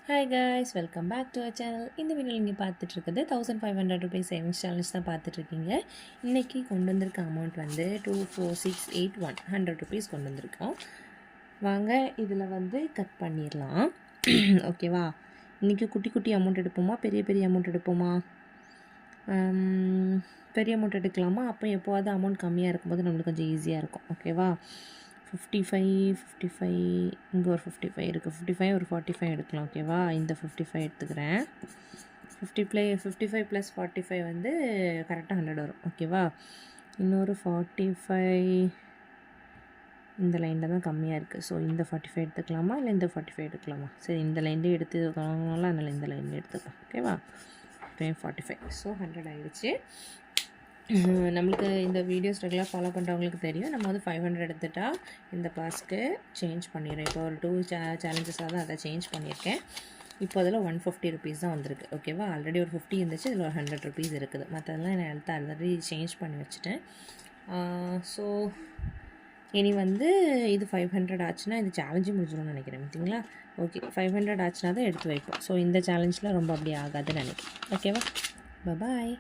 Hi guys, welcome back to our channel. இந்த வீடியோவில் நீங்கள் பார்த்துட்ருக்குது 1500 ருபீஸ் சேவிங்ஸ் சேலஞ்ச் தான் பார்த்துட்ருக்கீங்க. இன்றைக்கி கொண்டு வந்திருக்க அமௌண்ட் வந்து 24681 100 ருபீஸ் கொண்டு வந்திருக்கோம். வாங்க இதில் வந்து கட் பண்ணிடலாம். ஓகேவா? இன்றைக்கி குட்டி குட்டி அமௌண்ட் எடுப்போமா, பெரிய அமௌண்ட் எடுப்போமா? பெரிய அமௌண்ட் எடுக்கலாமா? அப்போ எப்போவாது அமௌண்ட் கம்மியாக இருக்கும்போது நம்மளுக்கு கொஞ்சம் ஈஸியாக இருக்கும். ஓகேவா? 55 இங்கே ஒரு 55 இருக்குது. 55 ஒரு 45 எடுக்கலாம். ஓகேவா? இந்த 55 எடுத்துக்கிறேன். 55 + 45 வந்து கரெக்டாக 100 வரும். ஓகேவா? இன்னொரு 45 இந்த லைனில் தான் கம்மியாக இருக்குது. ஸோ இந்த 45 எடுத்துக்கலாமா, இல்லை இந்த 45 எடுக்கலாமா? சரி, இந்த லைன்லேயே எடுத்துக்கலாம்னால அதனால் இந்த லைன்லேயே எடுத்துக்கலாம். ஓகேவா? 45 ஸோ 100 ஆகிடுச்சு. நம்மளுக்கு இந்த வீடியோஸ் ரெகுலராக ஃபாலோ பண்ணுறவங்களுக்கு தெரியும். நம்ம வந்து 500 எடுத்துட்டால் இந்த காஸ்க்கு சேஞ்ச் பண்ணிடுறேன். இப்போ ஒரு 2 சேலஞ்சஸாக தான் அதை சேஞ்ச் பண்ணியிருக்கேன். இப்போ அதில் 150 ருபீஸ் தான் வந்திருக்கு. ஓகேவா? ஆல்ரெடி ஒரு 50 இருந்துச்சு, இதில் ஒரு 100 ருபீஸ் இருக்குது. மற்றதெல்லாம் நான் ஆல்ரெடி சேஞ்ச் பண்ணி வச்சுட்டேன். ஸோ இனி வந்து இது 500 ஆச்சுன்னா இந்த சேலஞ்சும் முடிஞ்சிடும்னு நினைக்கிறேன். பார்த்தீங்களா? ஓகே, 500 ஆச்சுன்னா தான் எடுத்து வைப்போம். ஸோ இந்த சேலஞ்சில் ரொம்ப அப்படி ஆகாதுன்னு நினைக்கிறேன். ஓகேவா? பாய்.